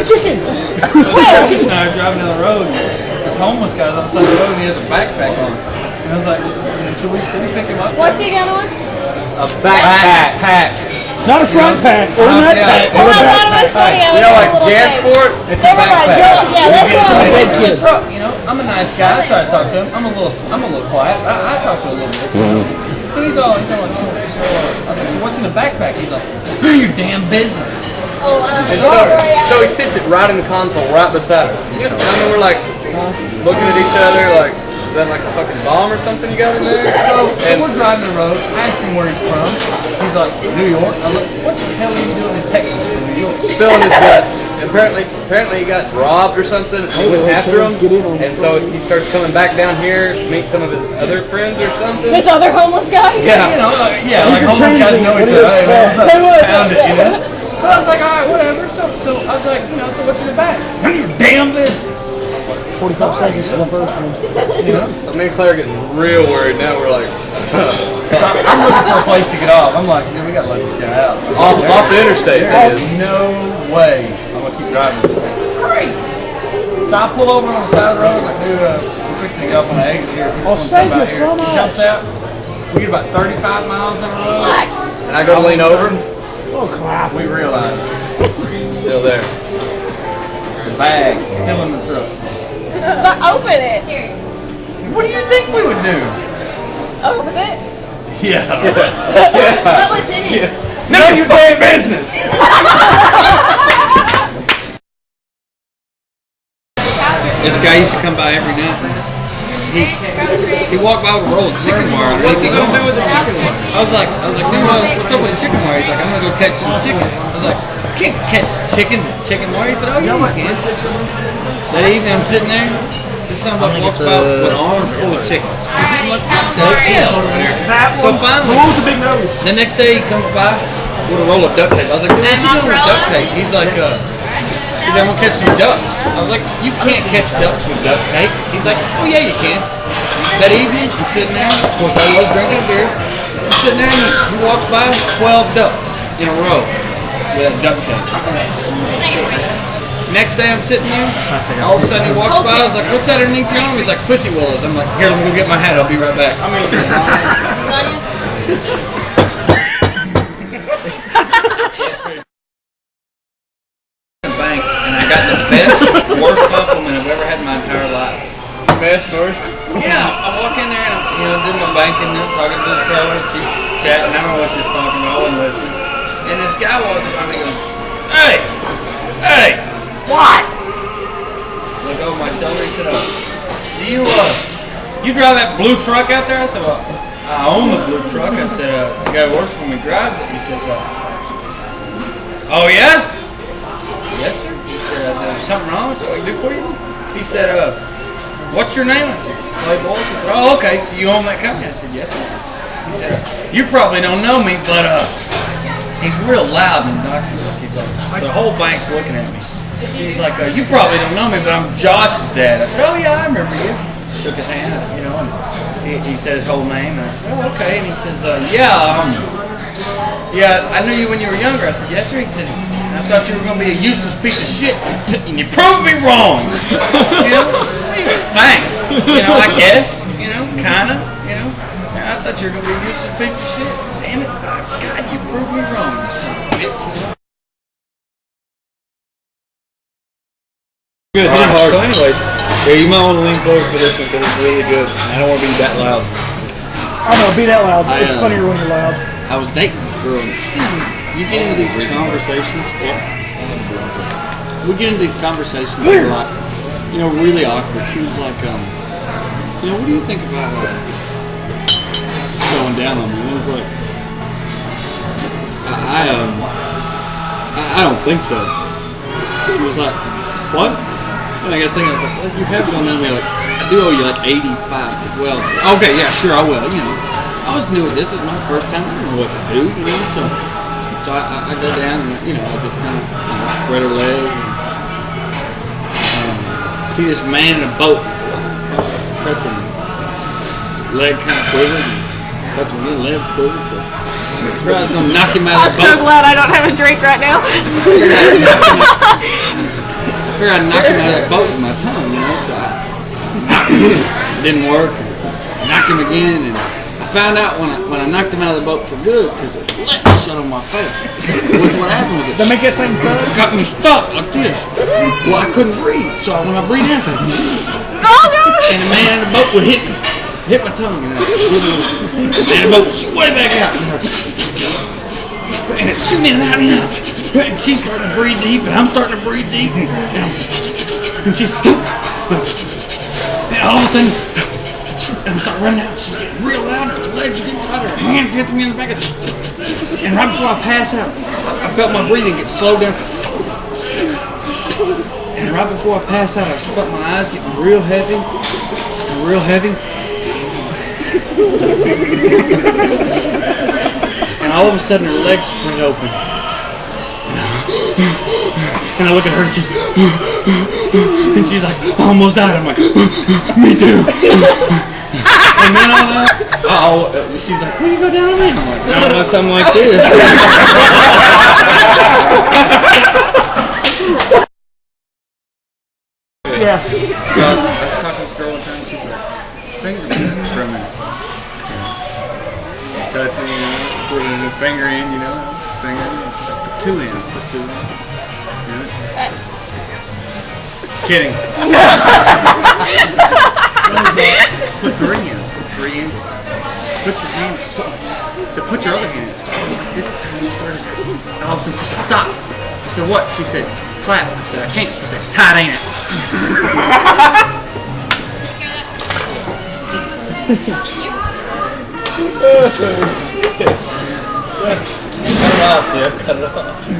Hey, chicken! And I was driving down the road, and this homeless guy's on the side of the road, and he has a backpack on. And I was like, should we pick him up? What's he got on? A backpack. Not a front pack, or a net pack. Well, I thought it was funny. You know, like JanSport? It's a backpack. Yeah, that's what It's good. You know, I'm a nice guy. I try to talk to him. I'm a little quiet. I talk to him a little bit. So he's like, so what's in the backpack? He's like, do your damn business. And so he sits it right in the console, right beside us. I mean, we're like looking at each other, like, is that like a fucking bomb or something you got in there? So we're driving the road. I ask him where he's from. He's like, New York. I'm like, what the hell are you doing in Texas from New York? Spilling his guts. Apparently he got robbed or something. And went after him, and so he starts coming back down here to meet some of his other friends or something. His other homeless guys? Yeah, you know, like homeless guys know each other. Found it, you know. So I was like, all right, whatever. So I was like, you know, so what's in the back? None of your damn business. 45 seconds to the first one. You know? So me and Claire are getting real worried now. We're like, so I'm looking for a place to get off. I'm like, man, we gotta let this guy out. off the interstate. There's no way I'm gonna keep driving with this guy. It's crazy. So I pull over on the side of the road, like, dude, we're fixing to get off on the exit here. Oh, thank you so much. He jumps out. We get about 35 miles in a row. And I go to lean over. Oh, crap. We realize Still there. the bag is still in the truck. So open it. What do you think we would do? Open it. Yeah. What was in it? None of your damn business. This guy used to come by every night. He walked by with a roll of chicken wire. What's he gonna do with the chicken wire? I was like, dude, what's up with the chicken wire? He's like, I'm gonna go catch some chickens. I was like, you can't catch chicken with chicken wire. He said, oh yeah, you can. That evening, I'm sitting there. This son walks by with an arm full of chickens. I'm like, what the hell? So finally, The one with the big nose. the next day he comes by with a roll of duct tape. I was like, dude, what you doing with duct tape? He's like, I'm gonna catch some ducks. I was like, you can't catch ducks with duct tape. He's like, oh yeah, you can. That evening, I'm sitting there. Of course, I was drinking beer. I'm sitting there, and he walks by 12 ducks in a row with duct tape. Next day, I'm sitting there. All of a sudden, he walks by. I was like, what's that underneath your arm? He's like, pussy willows. I'm like, here, let me go get my hat. I'll be right back. Bank, and I got the best, worst compliment I've ever had in my entire life. Best worst. Yeah, I walk in there and I'm, doing my banking, talking to the teller, she chatting. I don't know what she's talking about. I wasn't listening. And this guy walks by me and goes, hey, what? Look over my shoulder. He said, do you drive that blue truck out there? I said, well, I own the blue truck. I said, the guy who works for me drives it. He says, oh yeah? Yes, sir. He said, is there something wrong? I said, what can I do for you? He said, what's your name? I said, Clay Boyles. He said, oh, okay, so you own that company? I said, yes, sir. He said, you probably don't know me, but he's real loud and obnoxious. He's like, so the whole bank's looking at me. He's like, you probably don't know me, but I'm Josh's dad. I said, oh, yeah, I remember you. Shook his hand, and he said his whole name. And I said, oh, okay. And he says, yeah, I knew you when you were younger. I said, yes, sir. He said, I thought you were going to be a useless piece of shit, and you proved me wrong. Thanks. I guess, kind of, I thought you were going to be a useless piece of shit. Damn it. God, you proved me wrong, you son of a bitch. Good. So anyways, you might want to lean forward for this one because it's really good. I don't want to be that loud. I know, be that loud. It's funnier when you're loud. I was dating this girl. You get into these conversations. We get into these conversations that are like, really awkward. She was like, what do you think about going down on me? And I was like, I don't think so. She was like, what? And I got thinking, I was like, well, you have gone down on me. Like, I do owe you like 85. Well, okay, yeah, sure, I will. I was new at this. It's my first time. I don't know what to do, So I go down and, I just kind of spread her leg and see this man in a boat. Touch him. Leg kind of quivered. Touch him again, leg quivered. So I was going to knock him out of the boat. I'm so glad I don't have a drink right now. figured I'd knock him out of that boat with my tongue, you know. So I knocked him. It didn't work. Knocked him again, and I found out when I knocked him out of the boat for good because the lead shut on my face. Which what happened with it? They make that same thud? Got me stuck like this. Well, I couldn't breathe, so when I breathed in, I said, and the man in the boat would hit me, hit my tongue, and the boat was way back out. And it's in and out, you know. And she's starting to breathe deep, and I'm starting to breathe deep, and she's, and all of a sudden, and I start running out. She's getting real loud. Her legs are getting tighter. Her hand gets me in the back of the... And right before I pass out, I felt my breathing get slowed down. And right before I pass out, I felt my eyes getting real heavy. And real heavy. And all of a sudden, her legs split open. And I look at her and she's like, I almost died. I'm like, me too. And then she's like, will you go down with me? I'm like, I want something like this. Yeah. So I was talking to this girl one time, she's like, finger me for a minute. Touching, you know, putting a finger in, you know, finger in, put two in. You know? Kidding. Put three in. 3 inches. Put your hand in. So put your other hand in. Start like this. And you started. And all of a sudden she said, stop. I said, what? She said, clap. I said, I can't. She said, tight ain't it? Cut it off, Jeff. Cut it off.